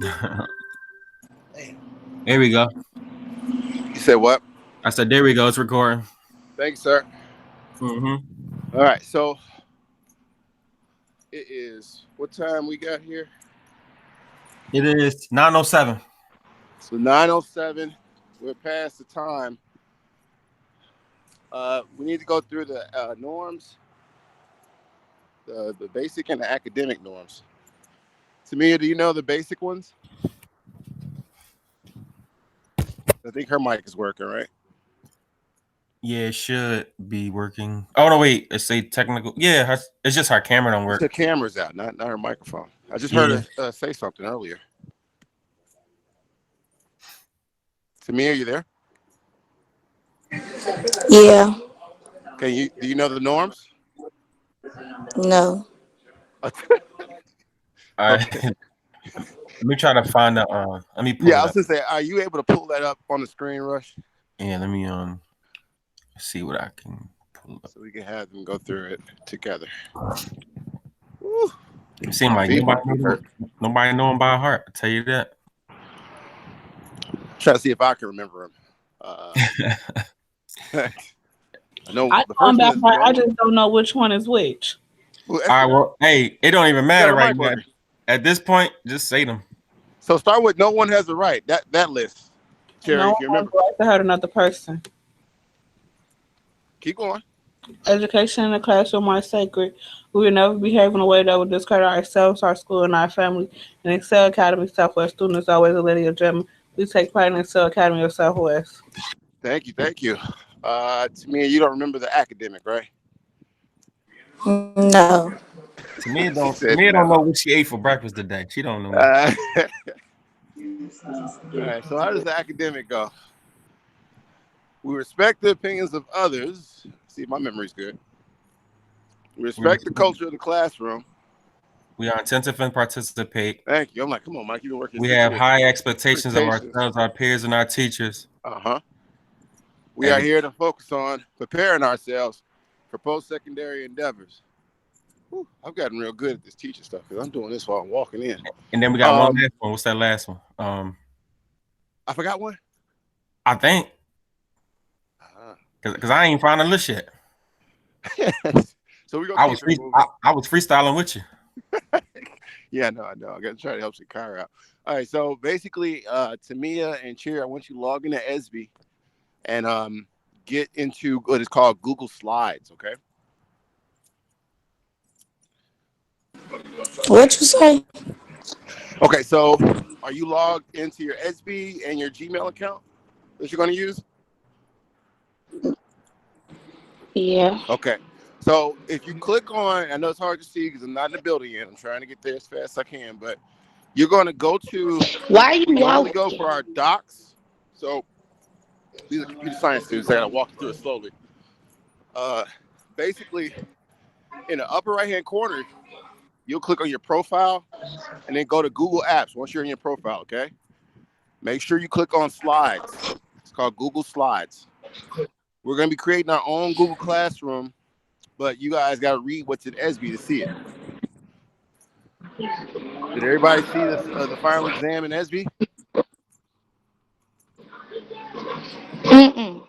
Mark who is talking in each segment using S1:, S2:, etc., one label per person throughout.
S1: Here we go.
S2: You said what?
S1: I said, there we go. It's recording.
S2: Thanks, sir.
S1: Mm-hmm.
S2: All right, so it is what time we got here?
S1: It is 9:07.
S2: So 9:07. We're past the time. We need to go through the norms, the basic and the academic norms. Tamia, do you know the basic ones? I think her mic is working, right?
S1: Yeah, it should be working. Oh no, wait. It's a technical. Yeah, it's just our camera don't
S2: It's
S1: work.
S2: the camera's out, not her microphone. I just heard
S1: Yeah.
S2: her say something earlier. Tamia, you there?
S3: Yeah,
S2: Do you know the norms?
S3: no.
S1: All right.
S2: Okay.
S1: Let me try to find the. Let me pull
S2: Yeah, I
S1: it
S2: was
S1: up.
S2: gonna say, are you able to pull that up on the screen, Rush,
S1: Yeah. Let me see what I can pull up.
S2: so we can have them go through it together? Woo,
S1: It seems
S2: my
S1: like
S2: feet might be hurt.
S1: nobody know him by heart. I tell you that.
S2: Try to see if I can remember them. I know
S4: I
S2: the
S4: know them
S2: first one
S4: by
S2: is
S4: heart. I
S2: Roman.
S4: just don't know which one is which.
S2: Well,
S1: All right. Well, hey, it don't even
S2: got
S1: matter
S2: her
S1: right
S2: mic
S1: now.
S2: working.
S1: At this point, just say them.
S2: So start with no one has the right. That list, Cherry,
S4: No
S2: if you
S4: one has
S2: remember.
S4: the right to hurt another person.
S2: Keep going.
S4: Education in the classroom are sacred. We will never behave in a way that would discredit ourselves, our school, and our family. In Excel Academy Southwest, students are always a lady of gentlemen. We take pride in Excel Academy of Southwest.
S2: Thank you, thank you. Tamia, you don't remember the academic, right?
S3: No.
S2: She
S1: To
S2: said
S1: me, don't
S2: no.
S1: know what she ate for breakfast today. She don't know nothing.
S2: All right. So how does the academic go? We respect the opinions of others. See, my memory's good. We respect the culture of the classroom.
S1: We are attentive and participate.
S2: Thank you. I'm like, come on, Mike, you've been working
S1: We
S2: since
S1: have
S2: years.
S1: high expectations of
S2: Expectations.
S1: ourselves, our peers, and our teachers.
S2: Uh-huh. We
S1: And
S2: are here to focus on preparing ourselves for post-secondary endeavors. Whew, I've gotten real good at this teaching stuff because I'm doing this while I'm walking in.
S1: then we got one
S2: Um,
S1: last one. What's that last one?
S2: I forgot one.
S1: I think
S2: Uh-huh.
S1: because I ain't found a list yet.
S2: So we're gonna keep it moving.
S1: I was freestyling with you.
S2: Yeah, no, I know. I gotta try to help Shakira out. All right, so basically, Tamia and Cherry, I want you to log into SB and get into what is called Google Slides. Okay.
S3: What you say?
S2: Okay. So, are you logged into your SB and your Gmail account that you're going to use?
S3: Yeah.
S2: Okay. So, if you click on, I know it's hard to see because I'm not in the building yet. I'm trying to get there as fast as I can, but you're going to go to.
S3: Why are you
S2: We normally go
S3: walking?
S2: for our docs. So, these are computer science students. I got to walk you through it slowly. Uh, Basically, in the upper right hand corner, you'll click on your profile and then go to Google Apps once you're in your profile, okay? Make sure you click on Slides. It's called Google Slides. We're going to be creating our own Google Classroom, but you guys got to read what's in SB to see it. Did everybody see the final exam in SB?
S3: Mm-mm.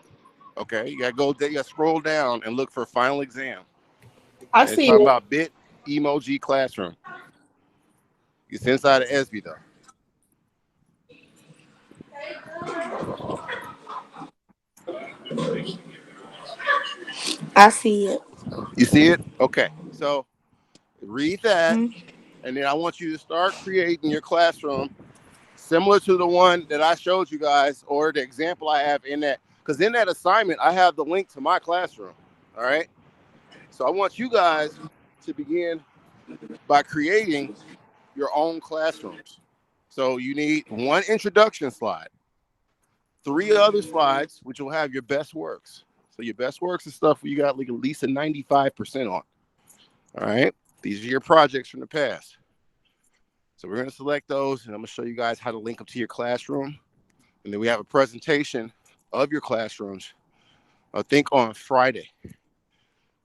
S2: Okay, you got to go there, you got to scroll down and look for final exam.
S4: I
S2: And it's
S4: see
S2: talking
S4: it.
S2: about Bit Emoji Classroom. It's inside of SB, though.
S3: I see it.
S2: You see it? Okay, so read that,
S3: Mm.
S2: and then I want you to start creating your classroom similar to the one that I showed you guys or the example I have in that. Because in that assignment, I have the link to my classroom. All right. So I want you guys to begin by creating your own classrooms. So you need one introduction slide, three other slides, which will have your best works. So your best works is stuff you got like at least a 95% on. All right. These are your projects from the past. So we're going to select those and I'm going to show you guys how to link them to your classroom. And then we have a presentation of your classrooms, I think on Friday. I'm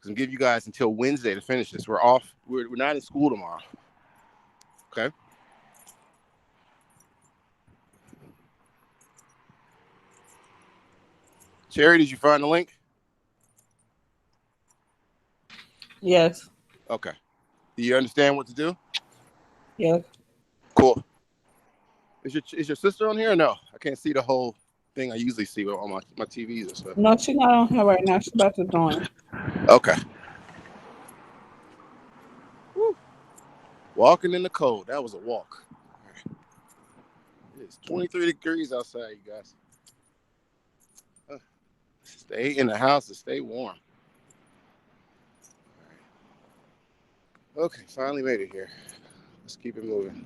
S2: gonna give you guys until Wednesday to finish this. We're off. We're not in school tomorrow. Okay. Cherry, did you find the link?
S4: Yes.
S2: Okay. Do you understand what to do?
S4: Yes.
S2: Cool. Is your sister on here or no? I can't see the whole thing I usually see with all my TVs and stuff.
S4: No, she's not on here right now. She's about to join.
S2: Okay. Woo. Walking in the cold. That was a walk. It's 23 degrees outside, you guys. Stay in the house and stay warm. Okay, finally made it here. Let's keep it moving.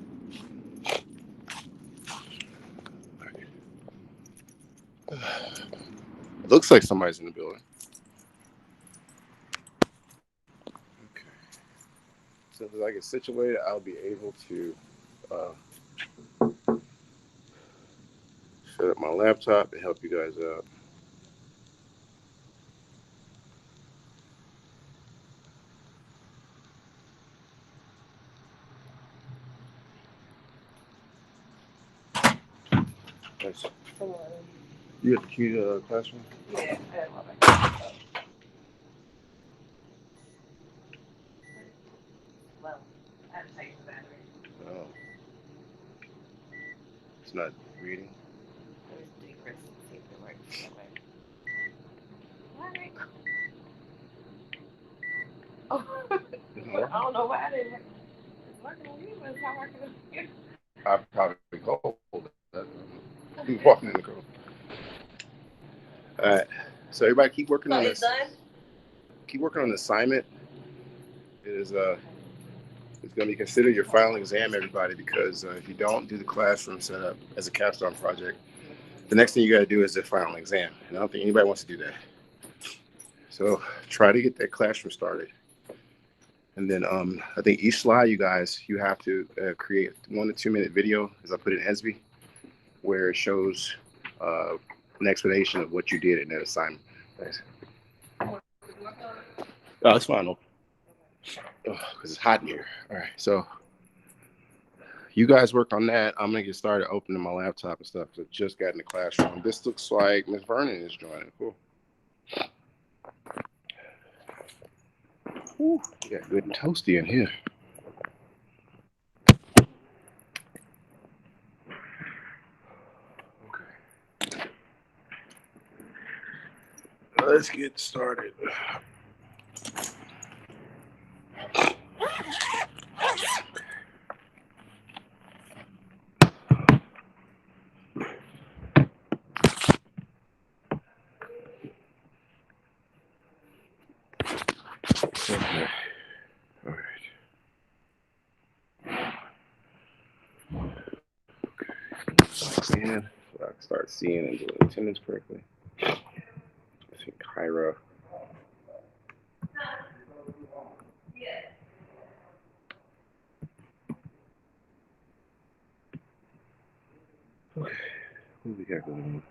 S2: Looks like somebody's in the building. Okay. As soon as I get situated, I'll be able to set up my laptop and help you guys out. Nice. You got the key to the classroom?
S5: Yeah, I have my back. Well, I have to take the battery.
S2: Oh. It's not reading.
S5: There's decrease. See if it works that way. Alright. Oh, I don't know why I didn't. It's working on you, but it's not working on you.
S2: I'm probably cold. I'm walking in the cold. All right. So everybody keep working on this.
S5: Done?
S2: Keep working on the assignment. It is it's going to be considered your final exam, everybody, because if you don't do the classroom setup as a capstone project, the next thing you got to do is the final exam. And I don't think anybody wants to do that. So try to get that classroom started. And then I think each slide, you guys, you have to create 1 to 2 minute video, as I put in ESB, where it shows an explanation of what you did in that assignment. Thanks. Oh, it's fine. Because it's hot in here. All right. So you guys work on that. I'm going to get started opening my laptop and stuff. I just got in the classroom. This looks like Miss Vernon is joining. Cool. Whew, we got good and toasty in here. Okay. Let's get started. Okay. All right. Okay. Man, so I can start seeing and doing attendance correctly. I think Kyra. Okay. What do we got going on?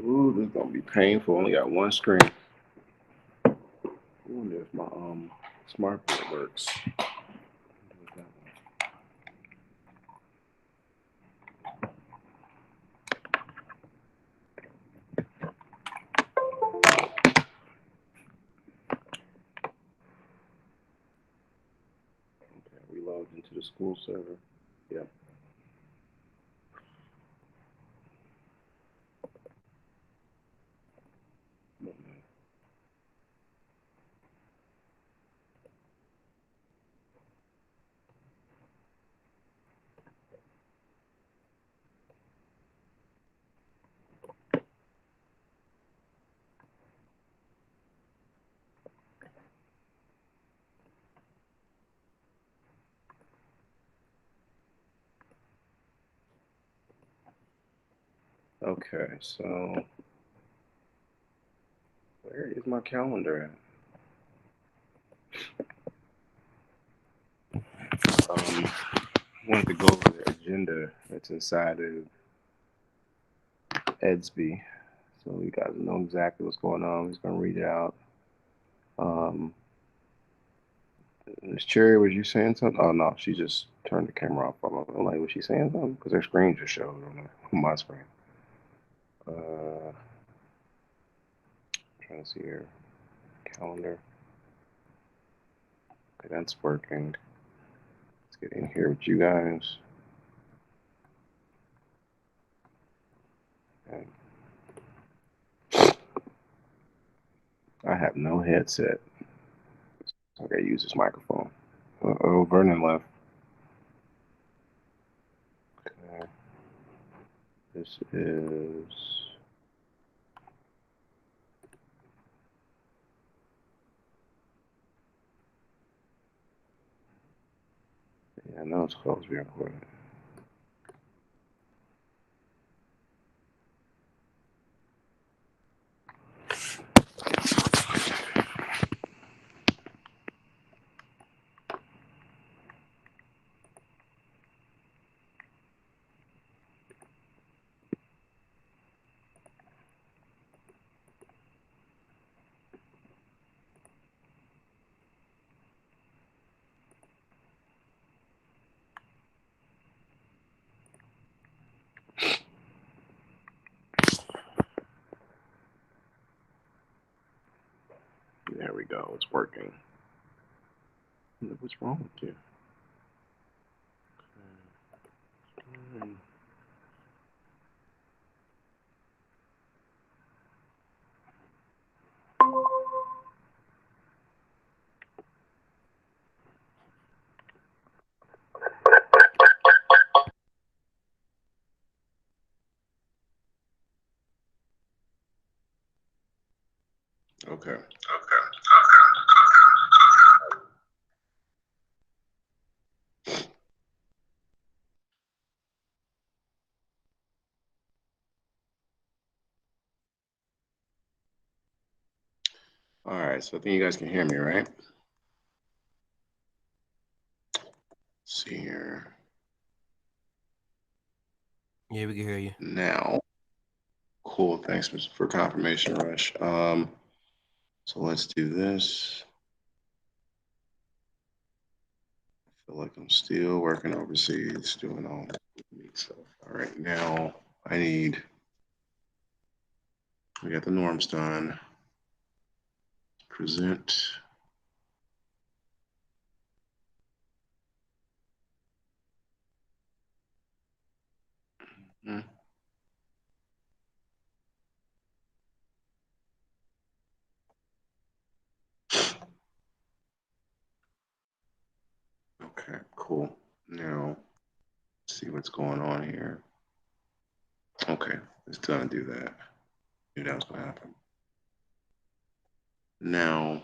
S2: Ooh, this is gonna be painful. Only got one screen. I wonder if my smartboard works. Okay, we logged into the school server. Yep. Okay, so where is my calendar at? I wanted to go over the agenda that's inside of EDSB, so you guys know exactly what's going on. I'm just gonna read it out. Miss Cherry, was you saying something? Oh no, she just turned the camera off. I'm like, was she saying something? Because her screen just showed on my screen. Trying to see here. Calendar. Okay, that's working. Let's get in here with you guys. And I have no headset. So I gotta use this microphone. Oh, Vernon left. Okay. This is. Yeah, I know it's close to being recorded. There we go. It's working. What's wrong with you? Okay. All right. So I think you guys can hear me, right? Let's see here.
S1: Yeah, we can hear you.
S2: Now, cool. Thanks for confirmation, Rush. So let's do this. I feel like I'm still working overseas, doing all neat stuff. All right, now I need. We got the norms done. Present. Hmm. Okay, cool. Now, let's see what's going on here. Okay, it's done. Do that. Knew that was gonna happen. Now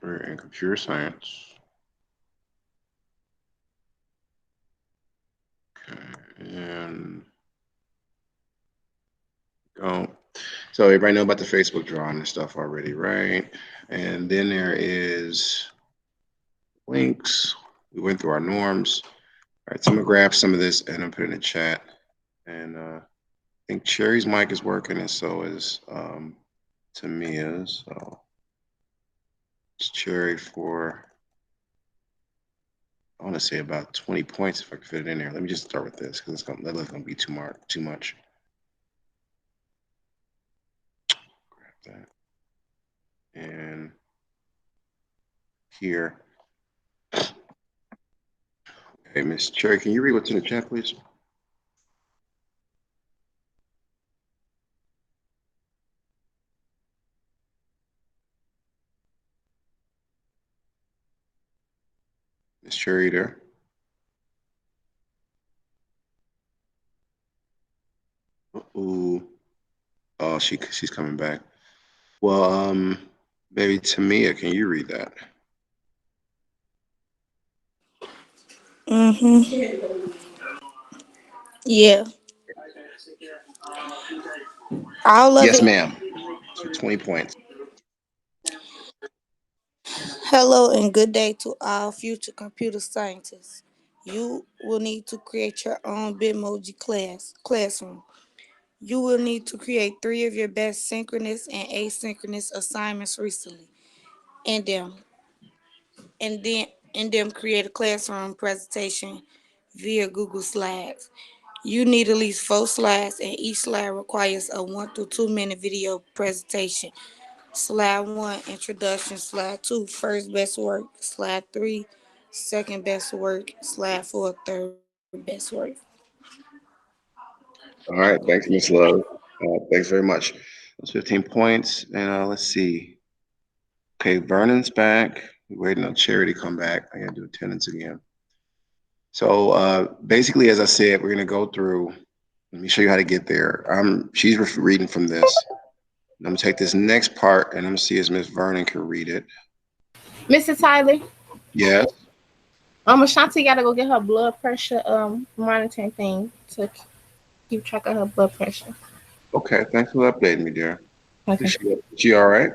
S2: we're in computer science. Okay, and go. So everybody know about the Facebook drawing and stuff already, right? And then there is links. We went through our norms. All right, so I'm gonna grab some of this and I'm put it in the chat. And I think Cherry's mic is working, and so is Tamia's. So it's Cherry for I want to say about 20 points if I can fit it in there. Let me just start with this because that's gonna be too much. Grab that and here. Hey, Miss Cherry, can you read what's in the chat, please? Miss Cherry there? Ooh. Oh, she's coming back. Well, maybe Tamia, can you read that?
S3: Mm-hmm. Yeah. All of
S2: Yes,
S3: it.
S2: ma'am. So 20 points.
S3: Hello and good day to all future computer scientists. You will need to create your own Bitmoji classroom. You will need to create 3 of your best synchronous and asynchronous assignments recently. And them. and then create a classroom presentation via Google Slides. You need at least 4 slides, and each slide requires a 1 to 2 minute video presentation. Slide 1, introduction. Slide 2, first best work. Slide 3, second best work. Slide 4, third best work.
S2: All right, thanks, Miss Love. Thanks very much. That's 15 points. And let's see. Okay, Vernon's back. We're waiting on Cherry to come back. I gotta do attendance again. So basically, as I said, we're gonna go through. Let me show you how to get there. She's reading from this. I'm gonna take this next part and I'm gonna see if Miss Vernon can read it.
S5: Mr. Tyler,
S2: Yes.
S5: Ashanti gotta go get her blood pressure monitoring thing to keep track of her blood pressure.
S2: Okay. Thanks for updating me, dear.
S5: Okay.
S2: She all right?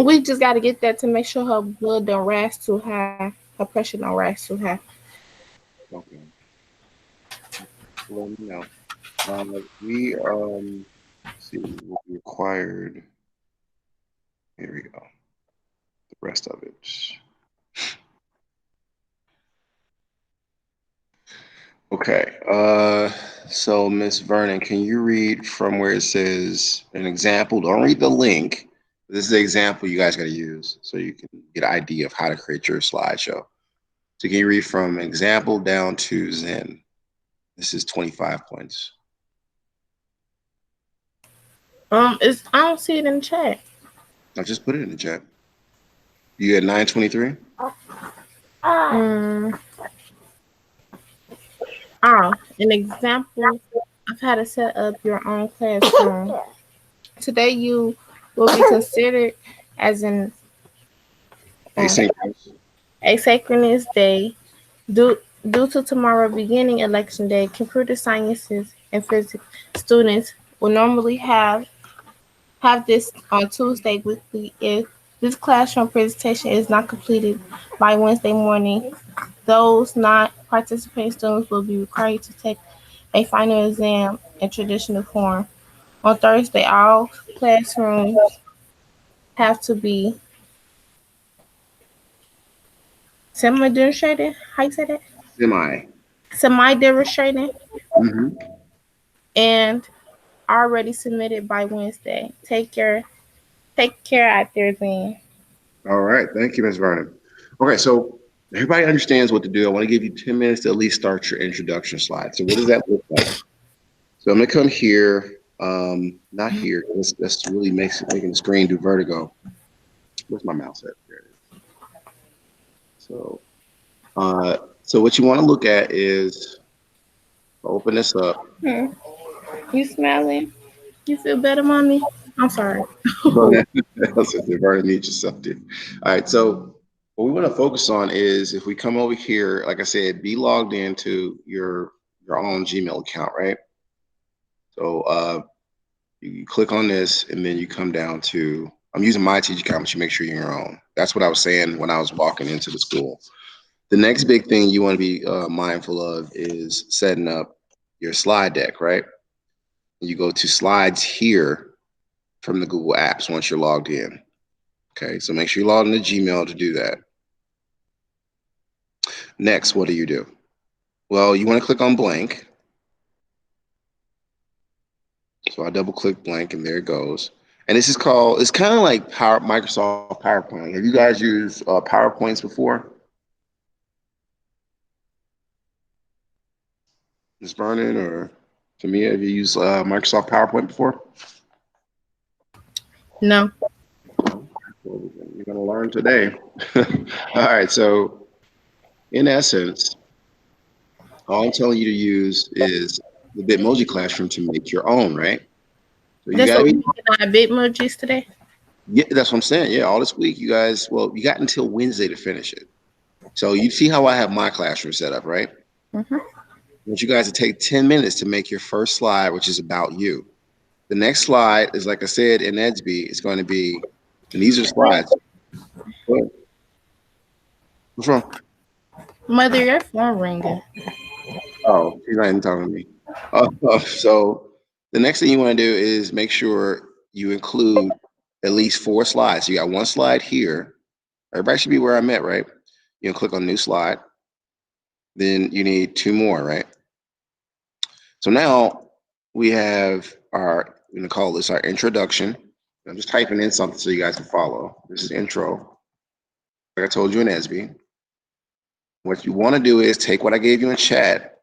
S5: We just gotta get that to make sure her blood don't rise too high, her pressure don't rise too high.
S2: Okay. Let me know. We let's see what we required. Here we go. The rest of it. Okay. So Miss Vernon, can you read from where it says an example? Don't read the link. This is the example you guys got to use so you can get an idea of how to create your slideshow. So can you read from example down to Zen? This is 25 points.
S5: It's I don't see it in the chat.
S2: I just put it in the chat. You at 923?
S5: Um, an example of how to set up your own classroom. Today you will be considered as an
S2: Asynchronous.
S5: asynchronous day due to tomorrow beginning election day. Computer sciences and physics students will normally have this on Tuesday weekly. If this classroom presentation is not completed by Wednesday morning, those not participating students will be required to take a final exam in traditional form. On Thursday, all classrooms have to be semi-demonstrated. How you say that?
S2: Semi.
S5: Semi-demonstrated
S2: Mm-hmm.
S5: and already submitted by Wednesday. Take care out there then.
S2: All right. Thank you, Ms. Vernon. Okay, so everybody understands what to do. I want to give you 10 minutes to at least start your introduction slide. So what does that look like? So I'm gonna come here, not here. That's really making the screen do vertigo. Where's my mouse at? There it is. So, so what you want to look at is open this up.
S5: Hmm. You smiling? You feel better, mommy? I'm sorry.
S2: Vernon, need yourself, dude. All right, so what we want to focus on is if we come over here, like I said, be logged into your own Gmail account, right? So you click on this and then you come down to I'm using my teacher account, but you make sure you're your own. That's what I was saying when I was walking into the school. The next big thing you want to be mindful of is setting up your slide deck, right? You go to slides here from the Google Apps once you're logged in. Okay, so make sure you log into Gmail to do that. Next, what do? Well, you want to click on blank. So I double click blank and there it goes. And this is called, it's kind of like Microsoft PowerPoint. Have you guys used PowerPoints before? Ms. Vernon or Tamia, have you used Microsoft PowerPoint before?
S5: No.
S2: No. Well, you're going to learn today. All right. So in essence, all I'm telling you to use is the Bitmoji Classroom to make your own, right? So you
S5: That's
S2: got to
S5: what we
S2: be,
S5: making our Bitmojis today.
S2: yeah, that's what I'm saying. Yeah, all this week, you guys, well, you got until Wednesday to finish it. So you see how I have my classroom set up, right?
S5: Mm-hmm.
S2: I want you guys to take 10 minutes to make your first slide, which is about you. The next slide is, like I said, in Edsby, it's going to be, and these are slides. What? What's wrong?
S5: Mother, your phone ringing.
S2: Oh, she's not even talking to me. So the next thing you want to do is make sure you include at least 4 slides. You got one slide here, Everybody should be where I'm at, right? You can click on new slide. Then you need 2 more, right? So now we have our, we're gonna call this our introduction. I'm just typing in something so you guys can follow. This is intro. Like I told you in SB. What you want to do is take what I gave you in chat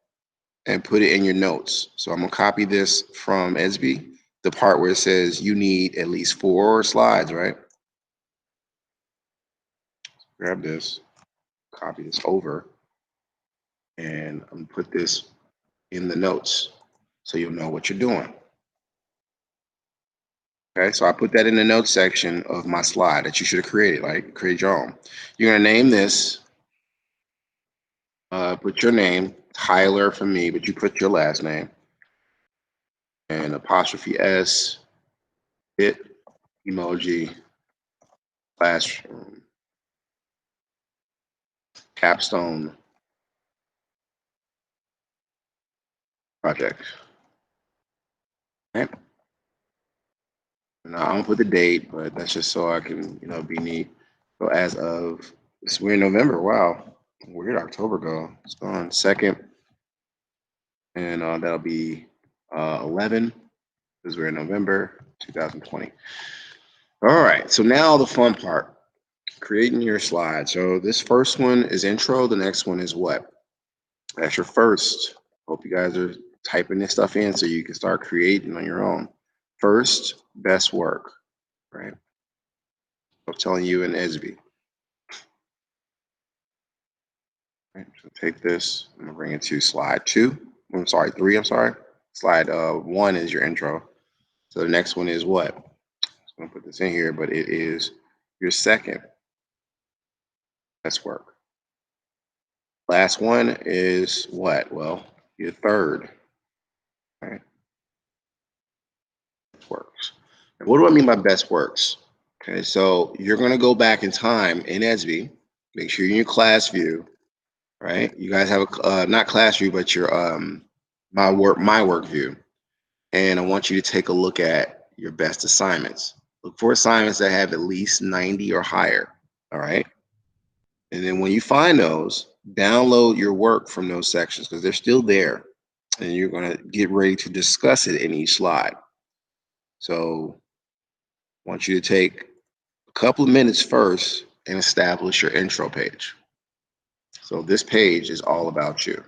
S2: and put it in your notes. So I'm gonna copy this from SB, the part where it says you need at least 4 slides, right? Grab this, copy this over, and I'm gonna put this in the notes so you'll know what you're doing. Okay, so I put that in the notes section of my slide that you should have created, like create your own. You're gonna name this, put your name, Tyler for me, but you put your last name, and apostrophe S, bit, emoji, classroom, capstone, project. Okay. Now I'm gonna put the date, but that's just so I can, be neat. So as of we're in November. Wow, where did October go? It's gone. Second, and that'll be 11 because we're in November 2020. All right. So now the fun part, creating your slide. So this first one is intro. The next one is what? That's your first. Hope you guys are typing this stuff in so you can start creating on your own. First, best work, right? I'm telling you in SB. Right, so take this. I'm gonna bring it to slide 2. I'm sorry, 3. I'm sorry. Slide 1 is your intro. So the next one is what? I'm gonna put this in here, but it is your second best work. Last one is what? Well, your third. Right? Works. And what do I mean by best works? Okay, so you're gonna go back in time in SB. Make sure you're in your class view, right? You guys have a not class view, but your my work view. And I want you to take a look at your best assignments. Look for assignments that have at least 90 or higher. All right. And then when you find those, download your work from those sections because they're still there. And you're going to get ready to discuss it in each slide. So I want you to take a couple of minutes first and establish your intro page. So this page is all about you.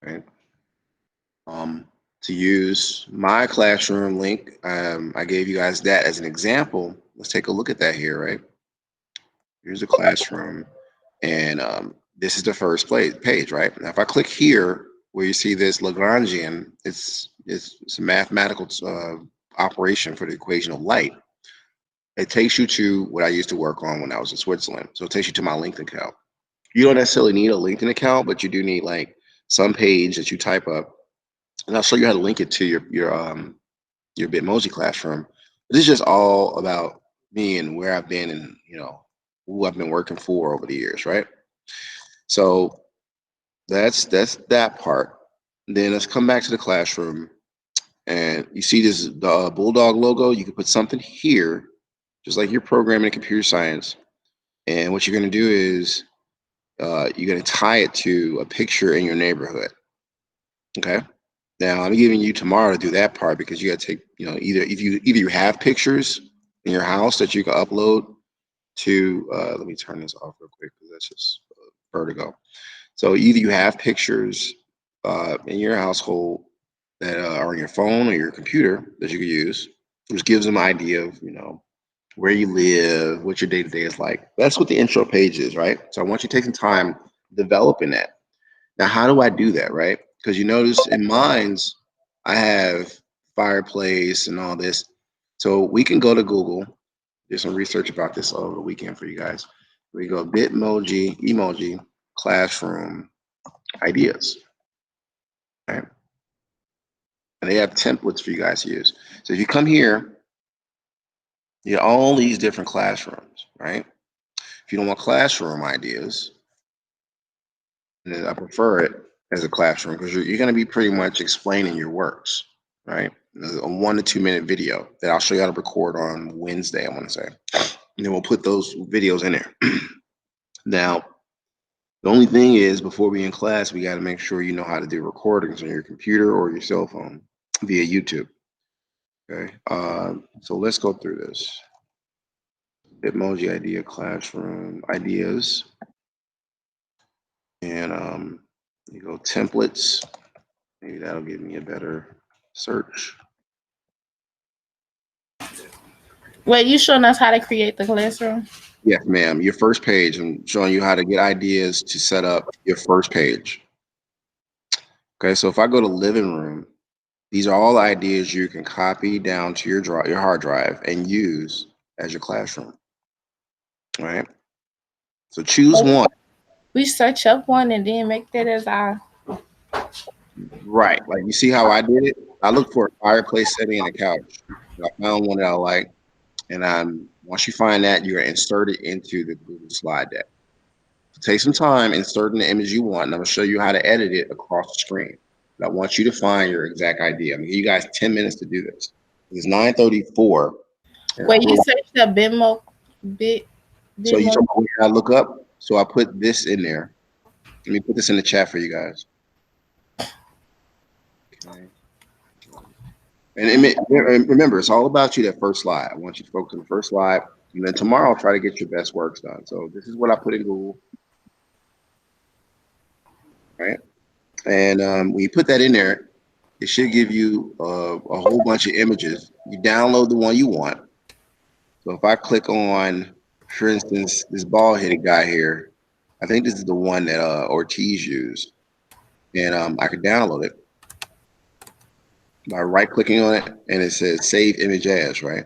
S2: Right? To use my classroom link, I gave you guys that as an example. Let's take a look at that here, right? Here's a classroom, and this is the first page, right? Now, if I click here, where you see this Lagrangian, it's a mathematical operation for the equation of light. It takes you to what I used to work on when I was in Switzerland. So it takes you to my LinkedIn account. You don't necessarily need a LinkedIn account, but you do need like some page that you type up, and I'll show you how to link it to your Bitmoji classroom. This is just all about me and where I've been and who I've been working for over the years, right? So that's that part. Then let's come back to the classroom, and you see this the bulldog logo. You can put something here, just like you're programming in computer science. And what you're going to do is you're going to tie it to a picture in your neighborhood. Okay. Now I'm giving you tomorrow to do that part because you got to take, either you have pictures in your house that you can upload to. Let me turn this off real quick because that's just vertigo. So either you have pictures in your household that are on your phone or your computer that you can use, which gives them an idea of where you live, what your day to day is like. That's what the intro page is, right? So I want you to take some time developing that. Now, how do I do that, right? Because you notice in mine's, I have fireplace and all this. So we can go to Google, do some research about this over the weekend for you guys. We go Bitmoji, emoji, classroom, ideas, right? And they have templates for you guys to use. So if you come here, you get all these different classrooms, right? If you don't want classroom ideas, then I prefer it as a classroom because you're going to be pretty much explaining your works, right? a 1 to 2 minute video that I'll show you how to record on Wednesday, I want to say. And then we'll put those videos in there. Now, the only thing is, before we in class, we got to make sure you know how to do recordings on your computer or your cell phone via YouTube. Okay, so let's go through this. Bitmoji idea classroom ideas, and you go templates. Maybe that'll give me a better search.
S5: Wait, you showing us how to create the classroom?
S2: Yes, ma'am. Your first page. I'm showing you how to get ideas to set up your first page. Okay, so if I go to living room, these are all ideas you can copy down to your hard drive and use as your classroom. All right. So choose one.
S5: We search up one and then make that as our.
S2: Right. Like you see how I did it? I looked for a fireplace setting and a couch. I found one that I like. And once you find that, you're gonna insert it into the Google slide deck. So take some time inserting the image you want, and I'm gonna show you how to edit it across the screen. But I want you to find your exact idea. I'm gonna give you guys 10 minutes to do this. It's 9:34.
S5: Wait, you searched up
S2: So you
S5: Bitmo.
S2: talking about where I look up? So I put this in there. Let me put this in the chat for you guys. Okay. And remember, it's all about you, that first slide. I want you to focus on the first slide. And then tomorrow, I'll try to get your best works done. So this is what I put in Google. Right. And when you put that in there, it should give you a whole bunch of images. You download the one you want. So if I click on, for instance, this bald-headed guy here, I think this is the one that Ortiz used. And I could download it by right-clicking on it, and it says Save Image As, right?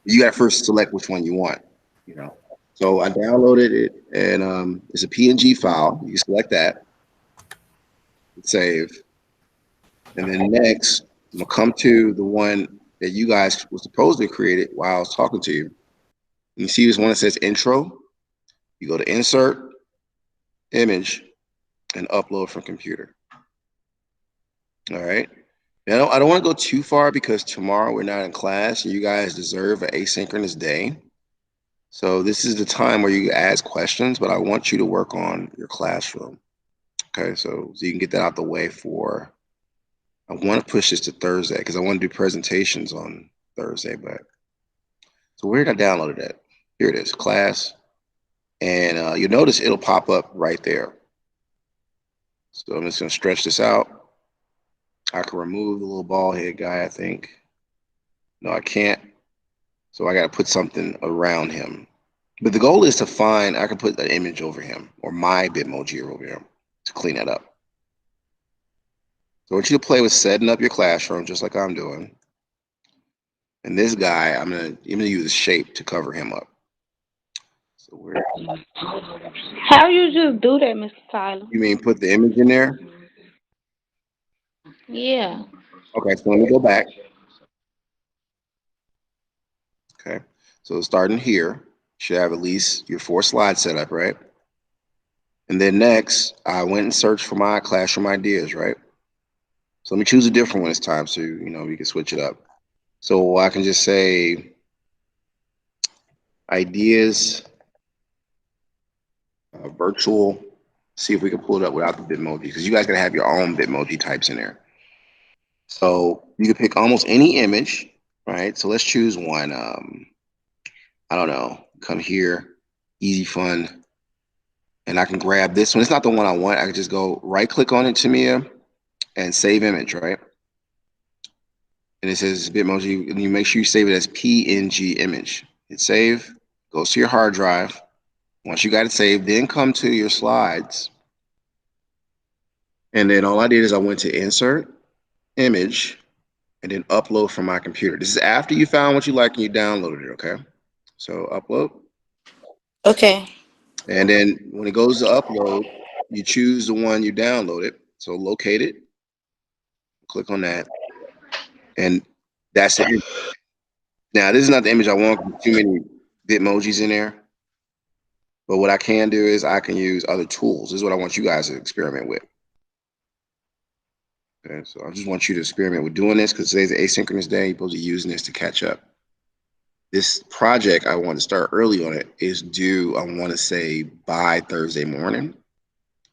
S2: You got to first select which one you want, you know. So I downloaded it, and it's a PNG file. You select that, save. And then next, I'm gonna come to the one that you guys were supposed to create it while I was talking to you. You see this one that says intro. You go to insert, image, and upload from computer. All right. Now, I don't want to go too far because tomorrow we're not in class and you guys deserve an asynchronous day. So this is the time where you ask questions, but I want you to work on your classroom. Okay, so you can get that out the way for, I want to push this to Thursday because I want to do presentations on Thursday, but so where did I download it at? Here it is, class. And you'll notice it'll pop up right there. So I'm just gonna stretch this out. I can remove the little bald head guy, I think. No, I can't. So I gotta put something around him. But the goal is to find, I can put an image over him or my Bitmoji over him to clean that up. So I want you to play with setting up your classroom just like I'm doing. And this guy, I'm gonna use a shape to cover him up. So where
S3: How you just do that, Mr. Tyler?
S2: you mean put the image in there?
S3: Yeah.
S2: Okay, so let me go back. Okay, so starting here, should have at least your 4 slides set up, right? And then next, I went and searched for my classroom ideas, right? So let me choose a different one this time so we can switch it up. So I can just say ideas, virtual. See if we can pull it up without the Bitmoji because you guys gotta have your own Bitmoji types in there. So you can pick almost any image, right? So let's choose one. I don't know. Come here, easy fun, and I can grab this one. It's not the one I want. I can just go right click on it, Tamia, and save image, right? And it says Bitmoji, and you make sure you save it as PNG image. Hit save, goes to your hard drive. Once you got it saved, then come to your slides. And then all I did is I went to insert, image, and then upload from my computer. This is after you found what you like and you downloaded it, okay? So upload.
S3: Okay.
S2: And then when it goes to upload, you choose the one you downloaded. So locate it, click on that, and that's it. Now, this is not the image I want because too many Bitmojis in there. But what I can do is I can use other tools. This is what I want you guys to experiment with. Okay, so I just want you to experiment with doing this because today's an asynchronous day. You're supposed to be using this to catch up. This project, I want to start early on it, is due, I want to say, by Thursday morning.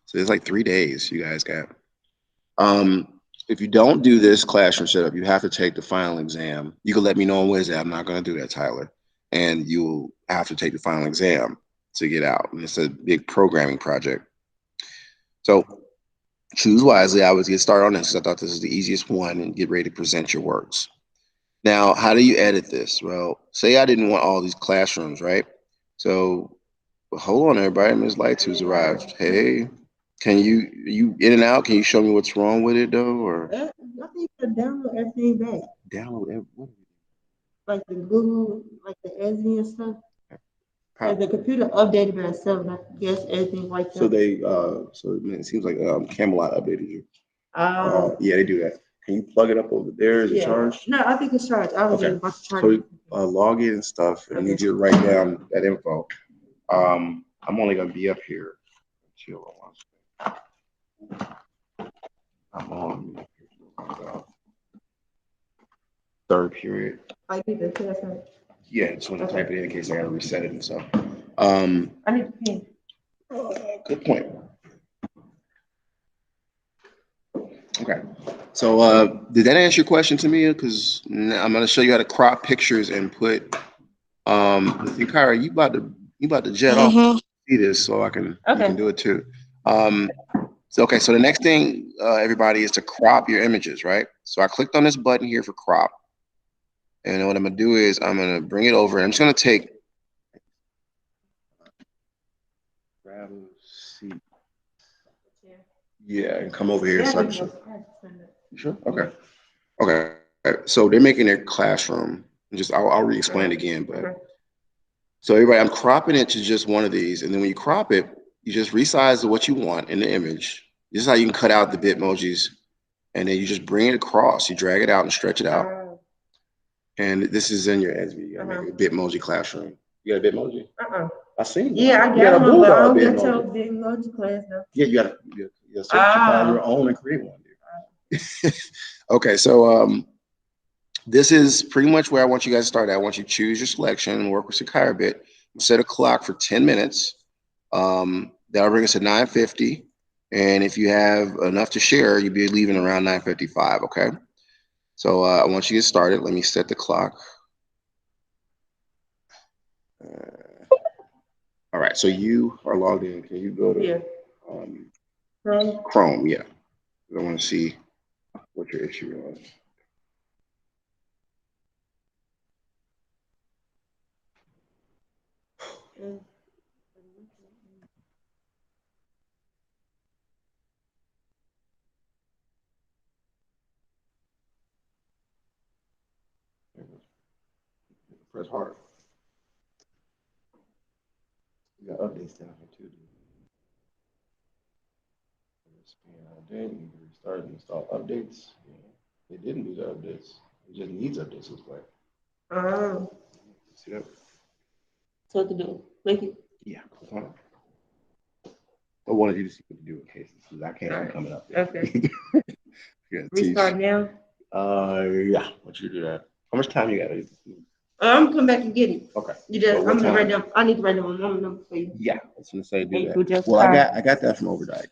S2: So it's like 3 days you guys got. If you don't do this classroom setup, you have to take the final exam. You can let me know on Wednesday. I'm not going to do that, Tyler. And you'll have to take the final exam to get out. And it's a big programming project. So choose wisely. I would get started on this because I thought this is the easiest one and get ready to present your works. Now, how do you edit this? Well, say I didn't want all these classrooms, right? So hold on, everybody. Ms. Lights who's arrived. Hey, can you in and out? Can you show me what's wrong with it though, or
S6: I think you download everything back,
S2: download what?
S6: like the Google, like the Esme and stuff.
S2: How?
S6: The computer updated by itself, and I guess everything like that.
S2: So it seems like Camelot updated you. Yeah, they do that. Can you plug it up over there? Is it charged?
S6: No, I think it's charged. I was
S2: Okay.
S6: just about to charge it.
S2: So log in and stuff, and I need you to write down that info. I'm only gonna be up here. Chill on one second. I'm on third period.
S6: I need the test.
S2: Yeah, just want to type it in case I gotta reset it and stuff.
S6: I need the pen.
S2: Good point. Okay. So did that answer your question, Tamia? Because I'm gonna show you how to crop pictures and put Kyra, you about to jet off
S3: Mm-hmm.
S2: see this so I can you can do it too. So okay, so the next thing everybody is to crop your images, right? So I clicked on this button here for crop. And what I'm gonna do is I'm gonna bring it over. I'm just gonna grab a seat. Yeah, and come over here. So you sure? Okay. Okay. So they're making their classroom. I'll re-explain it again, but so everybody, I'm cropping it to just one of these, and then when you crop it, you just resize to what you want in the image. This is how you can cut out the Bitmojis, and then you just bring it across. You drag it out and stretch it out. And this is in your SB. You gotta make a Bitmoji classroom. You got a Bitmoji? I seen that.
S6: Yeah, I
S2: You got a
S6: got one, but I
S2: Bulldog
S6: don't get
S2: Bitmoji.
S6: your big emoji class though.
S2: Yeah, you gotta certify your own and create one, dude. Okay, so this is pretty much where I want you guys to start at. I want you to choose your selection and work with Sakai a bit. Set a clock for 10 minutes. That'll bring us to 9:50. And if you have enough to share, you'll be leaving around 9:55, okay? So I want you to get started. Let me set the clock. All right, so you are logged in. Can you go to Chrome? Yeah. I want to see what your issue was. Press hard. You got updates down here too. You can restart and install updates. Yeah. It didn't do the updates. It just needs updates. Looks like. See that?
S6: So what to do? Make it.
S2: Yeah. I wanted you to see what to do in case I can't be coming up there.
S6: Okay.
S2: Restart
S6: now.
S2: Yeah. Want you to do that? How much time you got?
S6: I'm gonna come back and get it.
S2: Okay.
S6: You just, I'm gonna write down. I need to write down my mama number for you.
S2: Yeah, I was gonna say do
S6: And
S2: that. Well, I got that from Overdyke.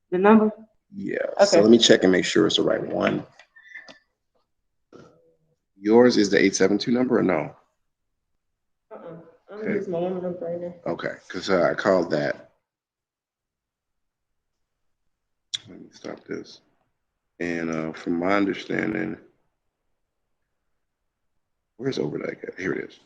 S6: The number?
S2: Yeah.
S6: Okay.
S2: So let me check and make sure it's the right one. Yours is the 872 number or no?
S6: I'm gonna use my mama number right now.
S2: Okay, because I called that. Let me stop this. And from my understanding, where's Overdyke at? Here it is.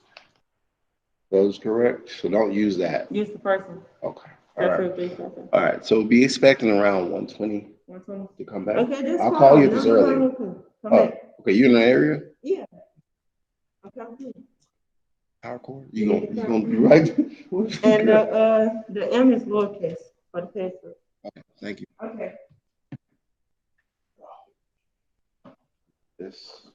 S2: Those correct? So don't use that.
S6: Use the person.
S2: Okay. All right. All right. So be expecting around 120 to come back.
S6: Okay, that's
S2: I'll
S6: fine.
S2: call you if it's early.
S6: Come back.
S2: Okay, you in the area?
S6: Yeah. Okay.
S2: Power cord? You gonna be right?
S6: And the M is lowercase for the password.
S2: Okay, thank you.
S6: Okay.
S2: This.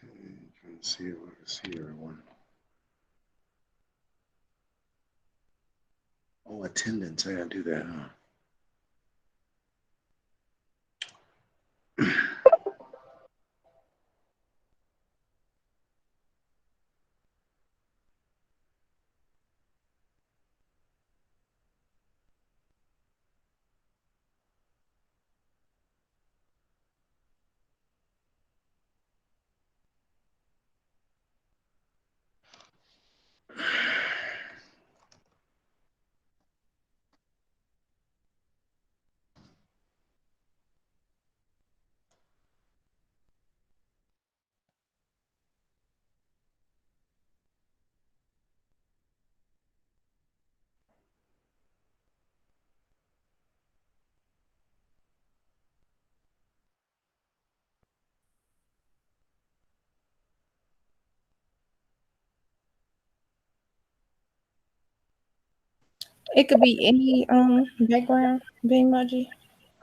S2: Okay, trying to see if I can see everyone. Oh, attendance. I gotta do that, huh?
S5: It could be any background being emoji.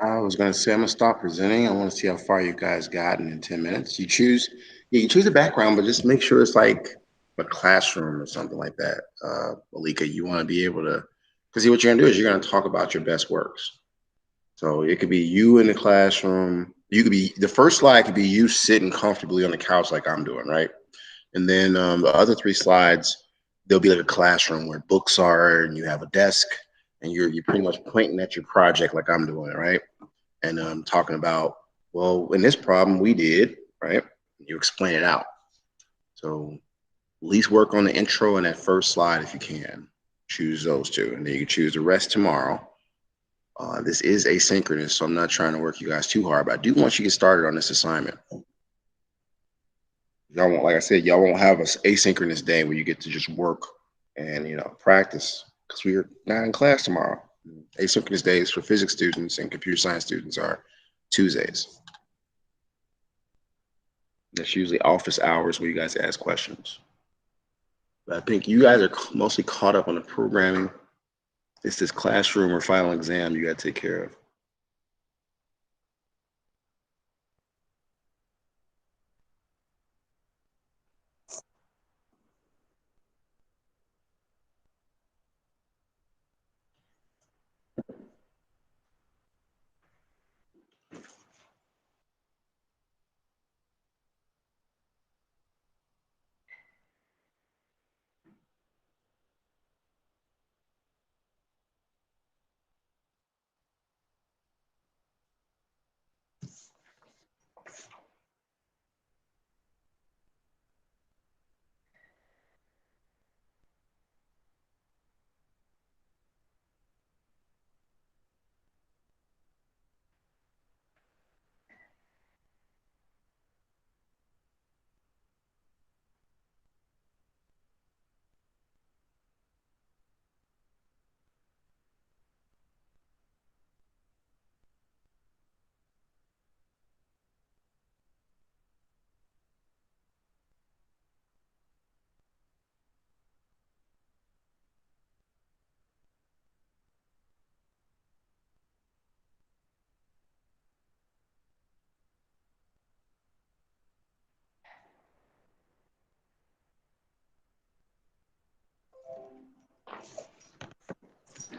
S2: I was gonna say I'm gonna stop presenting. I want to see how far you guys gotten in 10 minutes. You choose, yeah, you choose a background, but just make sure it's like a classroom or something like that. Malika, you want to be able to, because what you're gonna do is you're gonna talk about your best works. So it could be you in the classroom. You could be the first slide could be you sitting comfortably on the couch like I'm doing, right? And then the other three slides, there'll be like a classroom where books are, and you have a desk, and you're pretty much pointing at your project like I'm doing, right? And talking about, well, in this problem we did, right? You explain it out. So at least work on the intro and that first slide if you can. Choose those two, and then you can choose the rest tomorrow. This is asynchronous, so I'm not trying to work you guys too hard, but I do want you to get started on this assignment. Y'all won't, like I said, y'all won't have an asynchronous day where you get to just work and practice because we're not in class tomorrow. Asynchronous days for physics students and computer science students are Tuesdays. That's usually office hours where you guys ask questions. But I think you guys are mostly caught up on the programming. It's this classroom or final exam you got to take care of.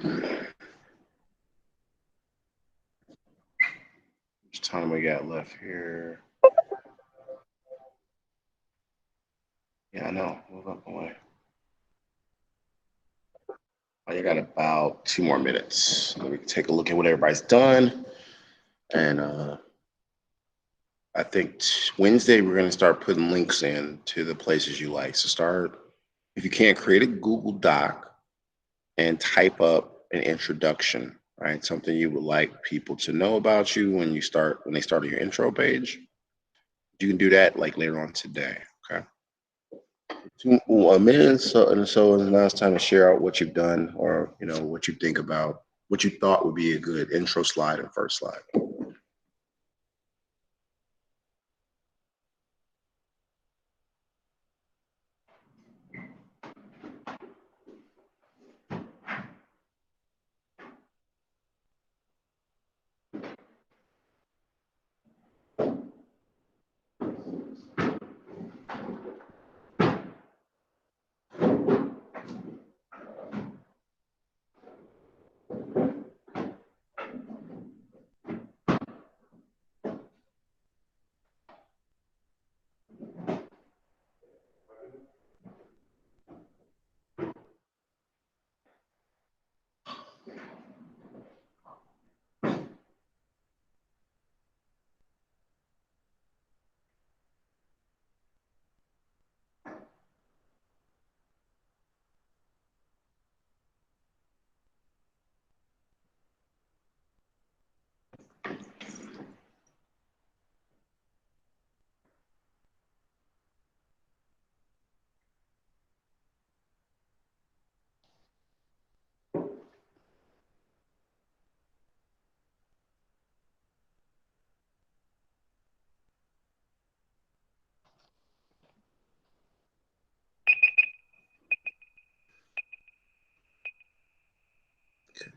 S2: How much time we got left here? Yeah, I know. Move up away. I got about 2 more minutes. Let me take a look at what everybody's done. And I think Wednesday we're going to start putting links in to the places you like. So start, if you can't, create a Google Doc and type up an introduction, right? Something you would like people to know about you when they start on your intro page. You can do that like later on today. Okay. A minute and so, and now it's time to share out what you've done or what you think about what you thought would be a good intro slide and first slide.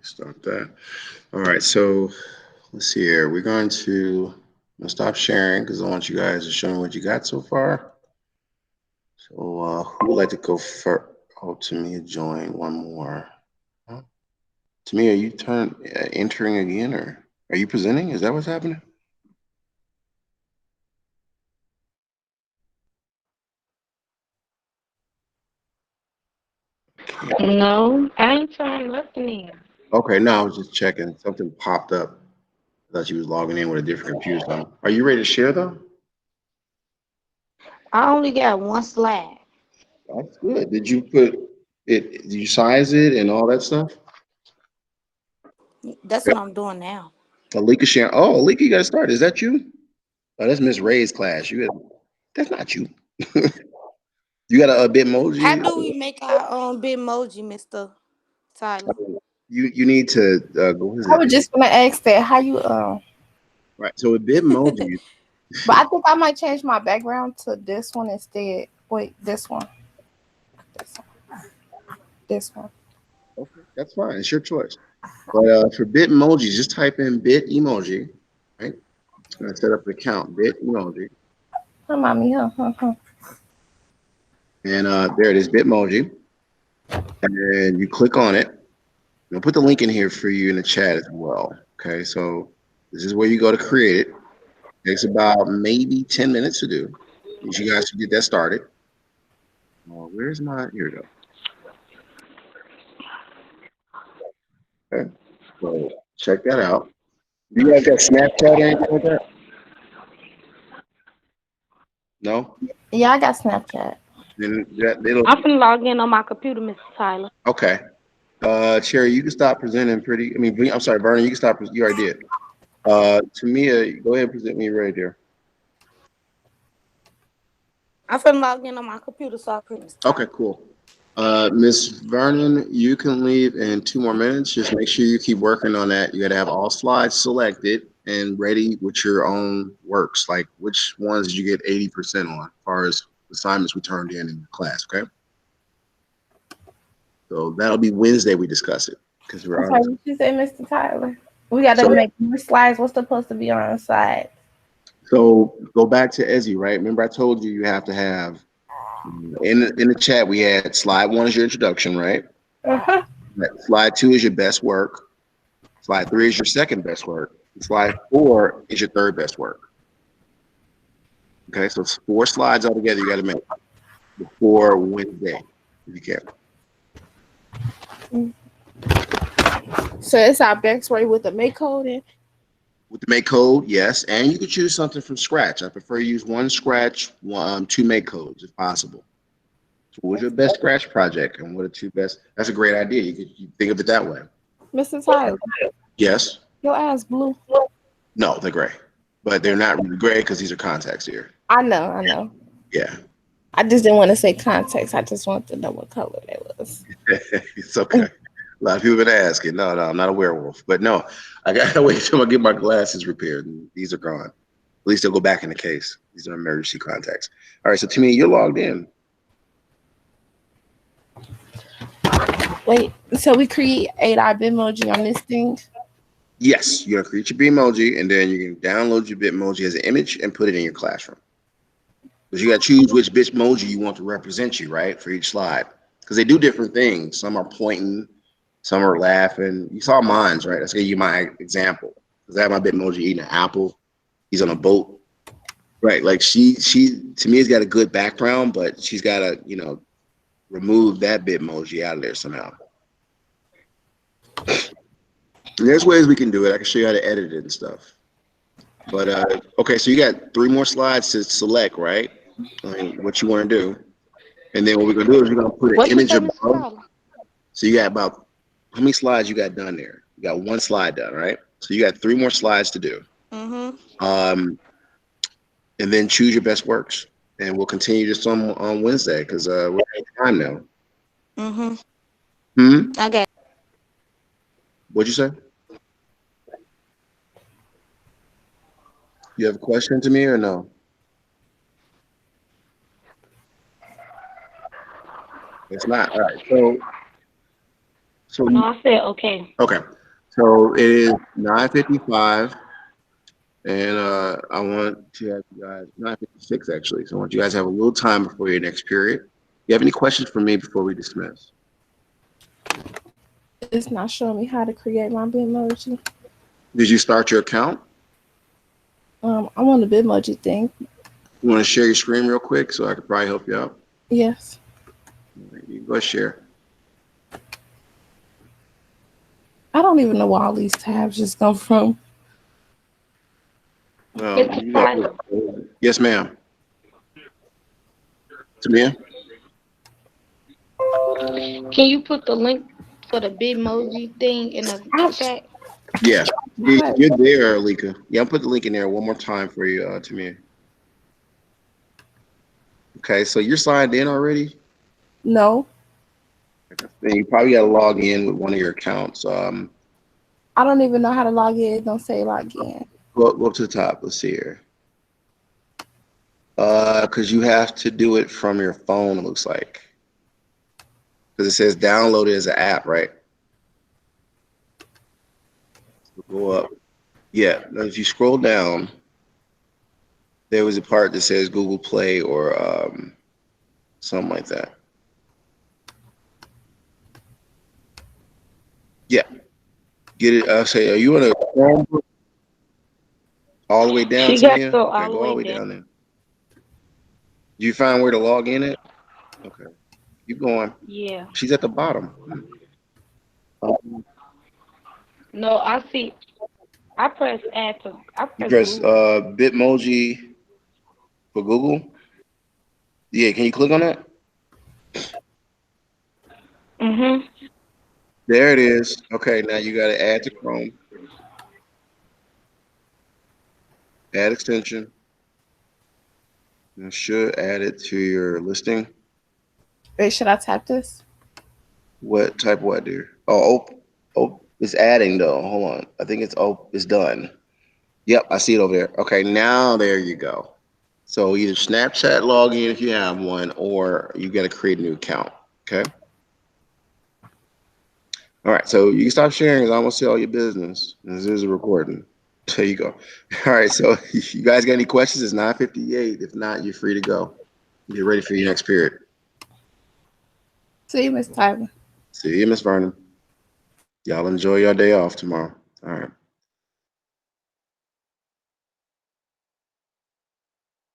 S2: Stop that. All right, so let's see here. I'm gonna stop sharing because I want you guys to show me what you got so far. So who would like to go first? Oh, Tamia join one more. Huh? Tamia, are you entering again, or are you presenting? Is that what's happening?
S5: No, I ain't trying nothing in.
S2: Okay, no, I was just checking. Something popped up. I thought you was logging in with a different computer. So, are you ready to share though?
S3: I only got one slide.
S2: That's good. Did you put it? Did you size it and all that stuff?
S3: That's
S2: Yep.
S3: what I'm doing now.
S2: Alika sharing. Oh, Alika, you got to start. Is that you? Oh, that's Miss Ray's class. That's not you. You got a
S3: How
S2: Bitmoji.
S3: do we make our own Bitmoji, Mr. Tyler?
S2: You need to go. What is
S5: I
S2: it?
S5: was just gonna ask that how you
S2: Right. So with Bitmoji,
S5: but I think I might change my background to this one instead. Wait, this one. This one. This one.
S2: okay, that's fine. It's your choice. But for Bitmoji, just type in Bit emoji. Right. It's gonna set up an account. Bit emoji,
S5: Hi, mommy. Huh.
S2: and there it is. Bitmoji, and you click on it. I'll put the link in here for you in the chat as well. Okay, so this is where you go to create it. Takes about maybe 10 minutes to do. You guys should get that started. Where's my, here we go. Okay, so check that out. You guys got Snapchat or anything like that? No?
S5: Yeah, I got Snapchat.
S2: Then it'll,
S5: I'm finna log in on my computer, Mr. Tyler.
S2: okay. Cherry, you can stop presenting I'm sorry, Vernon, you can stop, you already did. Tamia, go ahead and present me right there.
S3: I'm finna log in on my computer so I can Mr.
S2: Okay,
S3: Tyler.
S2: cool. Miss Vernon, you can leave in 2 more minutes. Just make sure you keep working on that. You got to have all slides selected and ready with your own works. Like which ones did you get 80% on, as far as assignments we turned in class. Okay, so that'll be Wednesday. We discuss it because we're
S5: I'm
S2: on.
S5: sorry, what you say, Mr. Tyler? We gotta
S2: So
S5: make more slides. What's supposed to be on the side?
S2: so go back to Ezzy, right? Remember I told you you have to have in the chat we had slide one is your introduction, right?
S5: Uh-huh.
S2: Slide two is your best work. Slide three is your second best work. Slide four is your third best work. Okay, so it's 4 slides altogether you got to make before Wednesday, if you can.
S5: So it's our best way with the make coding.
S2: With the make code, yes, and you could choose something from scratch. I prefer you use one scratch, two make codes if possible. So what's your best scratch project, and what are two best? That's a great idea. You think of it that way.
S5: Mr. Tyler,
S2: Yes.
S5: your ass blue.
S2: No, they're gray, but they're not really gray because these are contacts here.
S5: I know.
S2: Yeah.
S5: I just didn't want to say context. I just wanted to know what color they was.
S2: It's okay. A lot of people been asking. No, I'm not a werewolf. But no, I gotta wait till I get my glasses repaired. And these are gone. At least they'll go back in the case. These are emergency contacts. All right, so to me, you're logged in.
S5: Wait, so we create our Bitmoji on this thing?
S2: Yes, you're gonna create your Bitmoji, and then you can download your Bitmoji as an image and put it in your classroom. But you gotta choose which Bitmoji you want to represent you, right, for each slide. Because they do different things. Some are pointing, some are laughing. You saw mine's, right? Let's give you my example. Because I have my Bitmoji eating an apple. He's on a boat. Right. Like she to me has got a good background, but she's gotta, remove that Bitmoji out of there somehow. And there's ways we can do it. I can show you how to edit it and stuff. But okay, so you got 3 more slides to select, right? I mean, what you want to do. And then what we're gonna do is we're gonna put an
S3: What you
S2: image
S3: say, Mr.
S2: above.
S3: Tyler?
S2: So you got about how many slides you got done there? You got 1 slide done, right? So you got 3 more slides to do.
S3: Mm-hmm.
S2: And then choose your best works. And we'll continue this on Wednesday because we're out of time now.
S3: Mm-hmm.
S2: Hmm?
S3: I got
S2: What'd you say? You have a question to me or no? It's not. All right. So
S3: No, I said okay.
S2: okay. So it is 9:55, and I want to have you guys 9:56 actually. So I want you guys to have a little time before your next period. You have any questions for me before we dismiss?
S5: It's not showing me how to create my Bitmoji.
S2: Did you start your account?
S5: I'm on the Bitmoji thing.
S2: You want to share your screen real quick so I could probably help you out?
S5: Yes.
S2: You go share.
S5: I don't even know where all these tabs just come from.
S2: Well,
S3: Mr.
S2: you
S3: Tyler,
S2: know, yes, ma'am. Tamia?
S3: can you put the link for the Bitmoji thing in the
S5: I,
S3: chat?
S2: Yeah.
S5: what?
S2: You're there, Alika. Yeah, I'll put the link in there one more time for you, Tamia. Okay, so you're signed in already?
S5: No.
S2: Then you probably got to log in with one of your accounts.
S5: I don't even know how to log in. It don't say log in.
S2: Go up to the top. Let's see here. Because you have to do it from your phone, it looks like. Because it says download it as an app, right? So go up. Yeah. Now, if you scroll down, there was a part that says Google Play or something like that. Yeah. Get it. Say, are you on a Chromebook all the way down
S3: She
S2: to
S3: got
S2: me?
S3: to go
S2: Okay,
S3: all the
S2: go all the
S3: way
S2: way
S3: down.
S2: down there. Do you find where to log in it? Okay. Keep going.
S3: Yeah.
S2: She's at the bottom.
S3: No, I see. I
S2: You
S3: press
S2: press
S3: Google.
S2: Bitmoji for Google. Yeah, can you click on that?
S3: Mhm.
S2: There it is. Okay, now you got to add to Chrome, add extension. You should add it to your listing.
S5: Wait, should I tap this?
S2: What type? What, dear? Oh, it's adding though. Hold on. I think it's done. Yep, I see it over there. Okay, now there you go. So either Snapchat login if you have one, or you got to create a new account. Okay. All right. So you can stop sharing because I want to see all your business. This is a recording. There you go. All right. So if you guys got any questions? It's 9:58. If not, you're free to go. Get ready for your next period.
S5: See you, Miss Tyler.
S2: See you, Miss Vernon. Y'all enjoy your day off tomorrow. All right.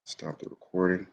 S2: Stop the recording.